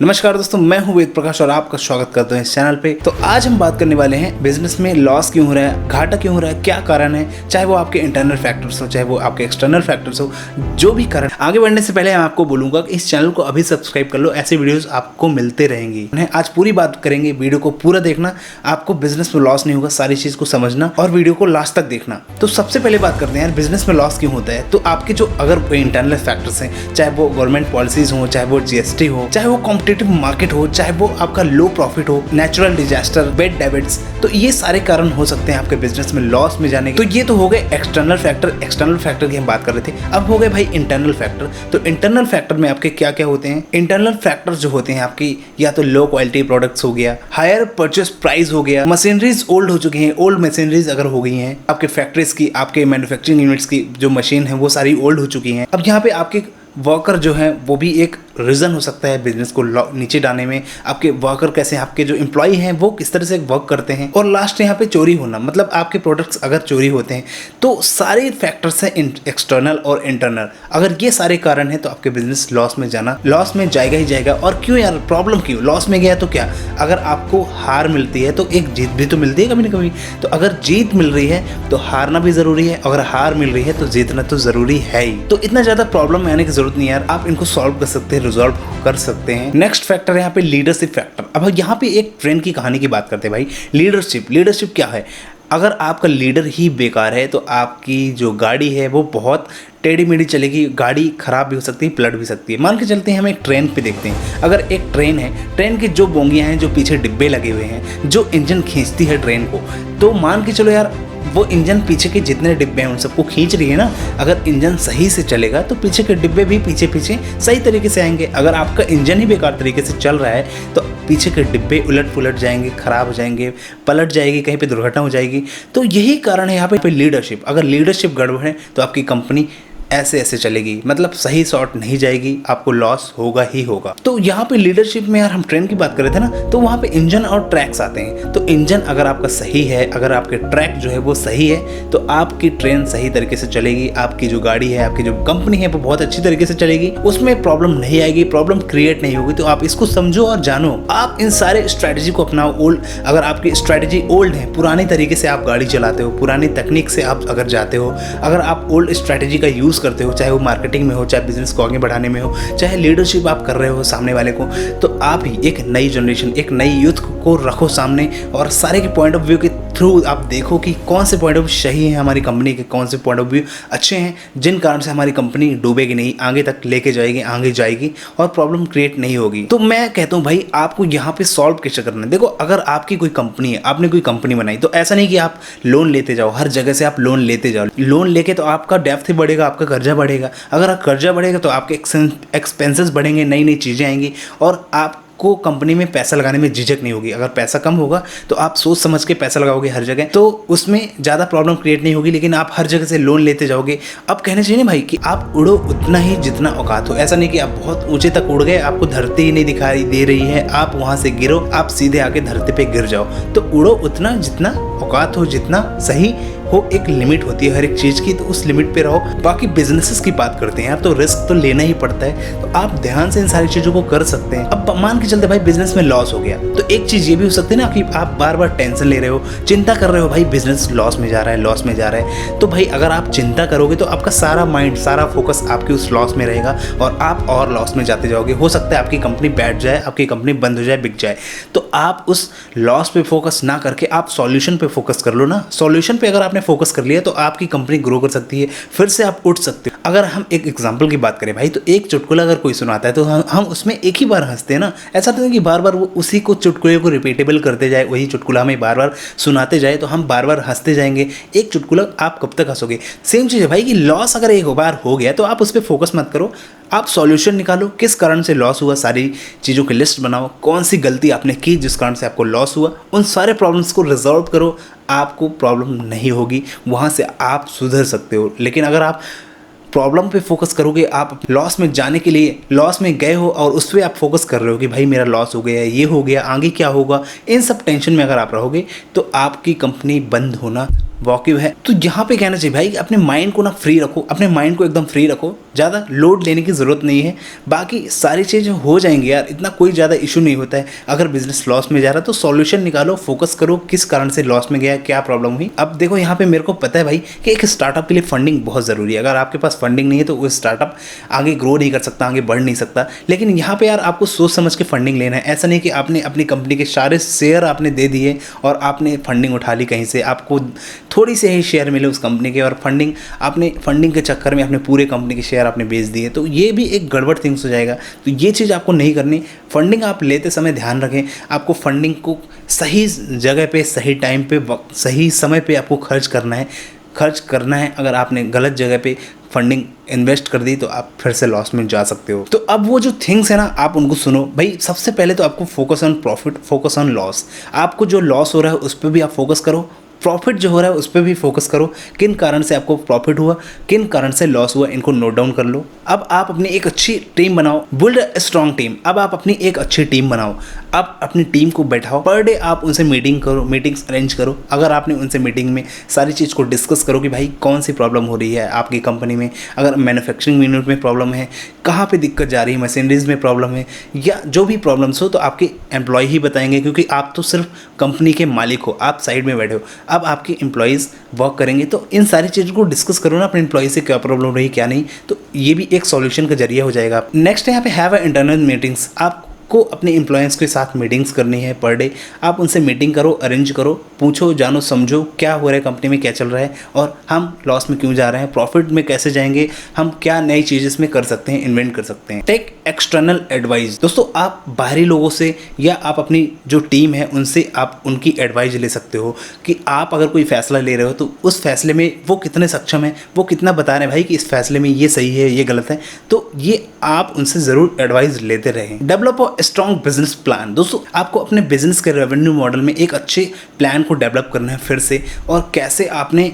नमस्कार दोस्तों, मैं हूं वेद प्रकाश और आपका स्वागत करते हैं इस चैनल पे। तो आज हम बात करने वाले हैं बिजनेस में लॉस क्यों हो रहा है, घाटा क्यों हो रहा है, क्या कारण है, चाहे वो आपके इंटरनल फैक्टर्स हो चाहे वो आपके एक्सटर्नल फैक्टर्स हो, जो भी कारण। आगे बढ़ने से पहले मैं आपको बोलूंगा कि इस चैनल को अभी सब्सक्राइब कर लो, ऐसे वीडियोस आपको मिलते रहेंगी। आज पूरी बात करेंगे, वीडियो को पूरा देखना, आपको बिजनेस में लॉस नहीं होगा, सारी चीज को समझना और वीडियो को लास्ट तक देखना। तो सबसे पहले बात करते हैं यार, बिजनेस में लॉस क्यों होता है। तो आपके जो अगर इंटरनल फैक्टर्स हैं, चाहे वो गवर्नमेंट पॉलिसीज हो, चाहे वो जीएसटी हो, चाहे वो कॉम्पिटिटिव मार्केट हो, चाहे वो आपका लो प्रॉफिट हो, नेचुरल डिजास्टर, बैड डेबिट्स, तो ये सारे कारण हो सकते हैं आपके बिजनेस में लॉस में जाने के। तो ये तो हो गए एक्सटर्नल फैक्टर की हम बात कर रहे थे। अब हो गए भाई इंटरनल फैक्टर। तो इंटरनल फैक्टर में आपके क्या क्या होते हैं। इंटरनल फैक्टर जो होते हैं आपकी, या तो लो क्वालिटी प्रोडक्ट्स हो गया, हायर परचेस प्राइस हो गया, मशीनरीज ओल्ड हो चुकी हैं, ओल्ड मशीनरीज अगर हो गई हैं, आपके फैक्ट्रीज की, आपके मैन्युफैक्चरिंग यूनिट्स की जो मशीन है वो सारी ओल्ड हो चुकी हैं। अब यहाँ पे आपके वर्कर जो है वो भी एक रीज़न हो सकता है बिजनेस को नीचे डालने में। आपके वर्कर कैसे, आपके जो एम्प्लॉय हैं वो किस तरह से वर्क करते हैं। और लास्ट यहाँ पे चोरी होना, मतलब आपके प्रोडक्ट्स अगर चोरी होते हैं। तो सारे फैक्टर्स हैं एक्सटर्नल और इंटरनल। अगर ये सारे कारण हैं तो आपके बिजनेस लॉस में जाएगा ही जाएगा। और क्यों यार, प्रॉब्लम क्यों, लॉस में गया तो क्या, अगर आपको हार मिलती है तो एक जीत भी तो मिलती है कभी ना कभी। तो अगर जीत मिल रही है तो हारना भी जरूरी है, अगर हार मिल रही है तो जीतना तो जरूरी है ही। तो इतना ज्यादा प्रॉब्लम में आने की जरूरत नहीं यार, आप इनको सॉल्व कर सकते हैं, रिजॉल्व कर सकते हैं। नेक्स्ट फैक्टर है यहाँ पे लीडरशिप फैक्टर। अब यहाँ पे एक ट्रेंड की कहानी की बात करते हैं भाई। लीडरशिप क्या है। अगर आपका लीडर ही बेकार है तो आपकी जो गाड़ी है वो बहुत टेढ़ी मेढ़ी चलेगी, गाड़ी खराब भी हो सकती है, पलट भी सकती है। मान के चलते हैं, हम एक ट्रेन पे देखते हैं। अगर एक ट्रेन है, ट्रेन की जो बोगियां हैं, जो पीछे डिब्बे लगे हुए हैं, जो इंजन खींचती है ट्रेन को, तो मान के चलो यार वो इंजन पीछे के जितने डिब्बे हैं उन सबको खींच रही है ना। अगर इंजन सही से चलेगा तो पीछे के डिब्बे भी पीछे सही तरीके से आएंगे। अगर आपका इंजन ही बेकार तरीके से चल रहा है तो पीछे के डिब्बे उलट पुलट जाएंगे, खराब हो जाएंगे, पलट जाएगी, कहीं पे दुर्घटना हो जाएगी। तो यही कारण है यहाँ पे लीडरशिप। अगर लीडरशिप गड़बड़ है तो आपकी कंपनी ऐसे चलेगी, मतलब सही शॉट नहीं जाएगी, आपको लॉस होगा ही होगा। तो यहाँ पे लीडरशिप में यार हम ट्रेन की बात कर रहे थे ना, तो वहाँ पे इंजन और ट्रैक्स आते हैं। तो इंजन अगर आपका सही है, अगर आपके ट्रैक जो है वो सही है, तो आपकी ट्रेन सही तरीके से चलेगी, आपकी जो गाड़ी है, आपकी जो कंपनी है वो बहुत अच्छी तरीके से चलेगी, उसमें प्रॉब्लम नहीं आएगी, प्रॉब्लम क्रिएट नहीं होगी। तो आप इसको समझो और जानो, आप इन सारे स्ट्रैटेजी को अपनाओ। अगर आपकी स्ट्रैटेजी ओल्ड है, पुराने तरीके से आप गाड़ी चलाते हो, पुरानी तकनीक से आप अगर जाते हो, अगर आप ओल्ड स्ट्रैटेजी का यूज करते हो, चाहे वो मार्केटिंग में हो, चाहे बिजनेस को आगे बढ़ाने में हो, चाहे लीडरशिप आप कर रहे हो सामने वाले को, तो आप ही एक नई जनरेशन, एक नई यूथ को रखो सामने और सारे के पॉइंट ऑफ व्यू के थ्रू आप देखो कि कौन से पॉइंट ऑफ व्यू सही है हमारी कंपनी के, कौन से पॉइंट ऑफ व्यू अच्छे हैं, जिन कारण से हमारी कंपनी डूबेगी नहीं, आगे तक लेके जाएगी, आगे जाएगी और प्रॉब्लम क्रिएट नहीं होगी। तो मैं कहता हूँ भाई, आपको यहाँ पे सॉल्व कैसे करना है। देखो, अगर आपकी कोई कंपनी है, आपने कोई कंपनी बनाई, तो ऐसा नहीं कि आप लोन लेते जाओ, हर जगह से आप लोन लेते जाओ। लोन लेके तो आपका डेप्थ ही बढ़ेगा, आपका कर्जा बढ़ेगा। अगर कर्जा बढ़ेगा तो आपके एक्सपेंसेस बढ़ेंगे, नई नई चीज़ें आएंगी और आपको कंपनी में पैसा लगाने में झिझक नहीं होगी। अगर पैसा कम होगा तो आप सोच समझ के पैसा लगाओगे हर जगह, तो उसमें ज़्यादा प्रॉब्लम क्रिएट नहीं होगी। लेकिन आप हर जगह से लोन लेते जाओगे। अब कहना चाहिए ना भाई कि आप उड़ो उतना ही जितना औकात हो। ऐसा नहीं कि आप बहुत ऊंचे तक उड़ गए, आपको धरती ही नहीं दिखाई दे रही है, आप वहाँ से गिरो, आप सीधे आके धरती पे गिर जाओ। तो उड़ो उतना जितना औकात हो, जितना सही हो। एक लिमिट होती है हर एक चीज़ की, तो उस लिमिट पे रहो। बाकी बिजनेसेस की बात करते हैं यार, तो रिस्क तो लेना ही पड़ता है, तो आप ध्यान से इन सारी चीज़ों को कर सकते हैं। अब मान के चलते भाई बिजनेस में लॉस हो गया, तो एक चीज़ ये भी हो सकती है ना कि आप बार बार टेंशन ले रहे हो, चिंता कर रहे हो, भाई बिजनेस लॉस में जा रहा है। तो भाई अगर आप चिंता करोगे तो आपका सारा माइंड, सारा फोकस आपके उस लॉस में रहेगा और आप और लॉस में जाते जाओगे। हो सकता है आपकी कंपनी बैठ जाए, आपकी कंपनी बंद हो जाए, बिक जाए। तो आप उस लॉस पे फोकस ना करके आप सॉल्यूशन पे फोकस कर लो ना। सॉल्यूशन पे अगर आपने फोकस कर लिया तो आपकी कंपनी ग्रो कर सकती है, फिर से आप उठ सकते हो। अगर हम एक एग्जांपल की बात करें भाई, तो एक चुटकुला अगर कोई सुनाता है तो हम उसमें एक ही बार हंसते हैं ना। ऐसा तो नहीं कि बार बार वो उसी को चुटकुले को रिपीटेबल करते जाए, वही चुटकुला हमें बार बार सुनाते जाए तो हम बार बार हंसते जाएंगे। एक चुटकुला आप कब तक हंसोगे। सेम चीज़ है भाई कि लॉस अगर एक बार हो गया तो आप उस पर फोकस मत करो, आप सॉल्यूशन निकालो, किस कारण से लॉस हुआ, सारी चीज़ों की लिस्ट बनाओ, कौन सी गलती आपने की जिस कारण से आपको लॉस हुआ, उन सारे प्रॉब्लम्स को रिजॉल्व करो। आपको प्रॉब्लम नहीं होगी, वहाँ से आप सुधर सकते हो। लेकिन अगर आप प्रॉब्लम पे फोकस करोगे, आप लॉस में जाने के लिए लॉस में गए हो और उस पर आप फोकस कर रहे हो कि भाई मेरा लॉस हो गया, ये हो गया, आगे क्या होगा, इन सब टेंशन में अगर आप रहोगे तो आपकी कंपनी बंद होना वाकिफ है। तो यहाँ पे कहना चाहिए भाई अपने माइंड को ना फ्री रखो, अपने माइंड को एकदम फ्री रखो, ज़्यादा लोड लेने की ज़रूरत नहीं है, बाकी सारी चीज़ें हो जाएंगी यार, इतना कोई ज़्यादा इशू नहीं होता है। अगर बिजनेस लॉस में जा रहा है तो सॉल्यूशन निकालो, फोकस करो किस कारण से लॉस में गया, क्या प्रॉब्लम हुई। अब देखो यहाँ पे मेरे को पता है भाई कि एक स्टार्टअप के लिए फंडिंग बहुत ज़रूरी है। अगर आपके पास फंडिंग नहीं है तो वो स्टार्टअप आगे ग्रो नहीं कर सकता, आगे बढ़ नहीं सकता। लेकिन यहाँ पे यार आपको सोच समझ के फंडिंग लेना है। ऐसा नहीं कि आपने अपनी कंपनी के सारे शेयर आपने दे दिए और आपने फंडिंग उठा ली कहीं से, आपको थोड़ी से ही शेयर मिले उस कंपनी के और फंडिंग के चक्कर में अपने पूरे कंपनी के शेयर आपने बेच दिए, तो ये भी एक गड़बड़ थिंग्स हो जाएगा। तो ये चीज़ आपको नहीं करनी। फंडिंग आप लेते समय ध्यान रखें, आपको फंडिंग को सही जगह पे, सही टाइम पे, सही समय पे आपको खर्च करना है। अगर आपने गलत जगह पे फंडिंग इन्वेस्ट कर दी तो आप फिर से लॉस में जा सकते हो। तो अब वो जो थिंग्स है ना, आप उनको सुनो भाई। सबसे पहले तो आपको focus on profit, focus on loss. आपको जो लॉस हो रहा है उस पर भी आप फोकस करो, प्रॉफिट जो हो रहा है उस पर भी फोकस करो। किन कारण से आपको प्रॉफिट हुआ, किन कारण से लॉस हुआ, इनको नोट डाउन कर लो। अब आप अपनी एक अच्छी टीम बनाओ, बिल्ड अ स्ट्रॉन्ग टीम। अब आप अपनी एक अच्छी टीम बनाओ, आप अपनी टीम को बैठाओ, पर डे आप उनसे मीटिंग्स अरेंज करो। अगर आपने उनसे मीटिंग में सारी चीज़ को डिस्कस करो कि भाई कौन सी प्रॉब्लम हो रही है आपकी कंपनी में, अगर मैन्युफैक्चरिंग यूनिट में प्रॉब्लम है, कहाँ पे दिक्कत जा रही है, मशीनरीज में प्रॉब्लम है, या जो भी प्रॉब्लम्स हो तो आपके एम्प्लॉय ही बताएंगे, क्योंकि आप तो सिर्फ कंपनी के मालिक हो, आप साइड में बैठे हो। अब आपके एम्प्लॉयज़ वर्क करेंगे तो इन सारी चीज़ों को डिस्कस करो ना अपने एम्प्लॉय से, क्या प्रॉब्लम रही क्या नहीं, तो ये भी एक सॉल्यूशन का जरिया हो जाएगा। नेक्स्ट है यहाँ पे हैव अ इंटरनल मीटिंग्स। आपको अपने एम्प्लॉयज़ के साथ मीटिंग्स करनी है पर डे। आप उनसे मीटिंग करो, अरेंज करो, पूछो, जानो, समझो क्या हो रहा है कंपनी में, क्या चल रहा है और हम लॉस में क्यों जा रहे हैं, प्रॉफिट में कैसे जाएंगे, हम क्या नई चीज़ इसमें कर सकते हैं, इन्वेंट कर सकते हैं। Take external advice. दोस्तों आप बाहरी लोगों से या आप अपनी जो टीम है उनसे आप उनकी एडवाइस ले सकते हो कि आप अगर कोई फैसला ले रहे हो तो उस फैसले में वो कितने सक्षम है, वो कितना बता रहे हैं भाई कि इस फैसले में ये सही है, ये गलत है। तो ये आप उनसे ज़रूर एडवाइस लेते रहें। Develop a strong business plan. दोस्तों आपको अपने बिजनेस के रेवेन्यू मॉडल में एक अच्छे प्लान को डेवलप करना है फिर से, और कैसे आपने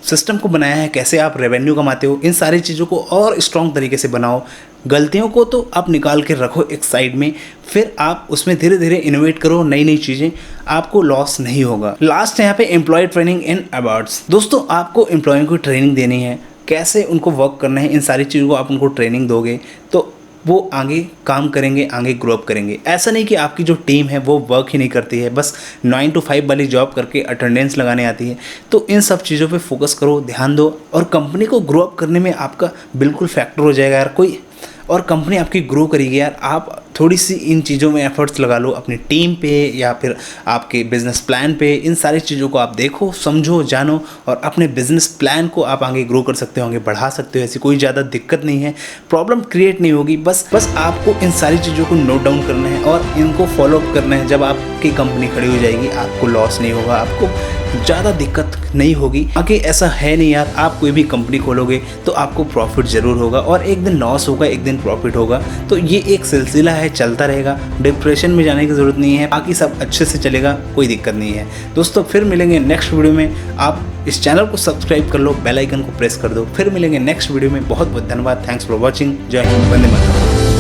सिस्टम को बनाया है, कैसे आप रेवेन्यू कमाते हो, इन सारी चीज़ों को और स्ट्रॉन्ग तरीके से बनाओ। गलतियों को तो आप निकाल के रखो एक साइड में, फिर आप उसमें धीरे धीरे इनोवेट करो नई नई चीज़ें, आपको लॉस नहीं होगा। लास्ट है यहाँ पे एम्प्लॉय ट्रेनिंग एंड अवार्ड्स। दोस्तों आपको एम्प्लॉय को ट्रेनिंग देनी है, कैसे उनको वर्क करना है, इन सारी चीज़ों को आप उनको ट्रेनिंग दोगे तो वो आगे काम करेंगे, आगे ग्रो अप करेंगे। ऐसा नहीं कि आपकी जो टीम है वो वर्क ही नहीं करती है, बस 9 to 5 वाली जॉब करके अटेंडेंस लगाने आती है। तो इन सब चीज़ों पे फोकस करो, ध्यान दो, और कंपनी को ग्रो अप करने में आपका बिल्कुल फैक्टर हो जाएगा यार कोई, और कंपनी आपकी ग्रो करेगी यार। आप थोड़ी सी इन चीज़ों में एफर्ट्स लगा लो, अपनी टीम पे या फिर आपके बिजनेस प्लान पे। इन सारी चीज़ों को आप देखो, समझो, जानो, और अपने बिजनेस प्लान को आप आगे ग्रो कर सकते हो, आगे बढ़ा सकते हो। ऐसी कोई ज़्यादा दिक्कत नहीं है, प्रॉब्लम क्रिएट नहीं होगी। बस आपको इन सारी चीज़ों को नोट डाउन करना है और इनको फॉलो अप करना है। जब आपकी कंपनी खड़ी हो जाएगी आपको लॉस नहीं होगा, आपको ज़्यादा दिक्कत नहीं होगी। आगे ऐसा है नहीं यार, आप कोई भी कंपनी खोलोगे तो आपको प्रॉफिट ज़रूर होगा, और एक दिन लॉस होगा, एक दिन प्रॉफिट होगा। तो ये एक सिलसिला है, चलता रहेगा। डिप्रेशन में जाने की ज़रूरत नहीं है, बाकी सब अच्छे से चलेगा, कोई दिक्कत नहीं है। दोस्तों फिर मिलेंगे नेक्स्ट वीडियो में। आप इस चैनल को सब्सक्राइब कर लो, बेल आइकन को प्रेस कर दो। फिर मिलेंगे नेक्स्ट वीडियो में। बहुत बहुत धन्यवाद। Thanks for watching. जय हिंद, वंदे मातरम।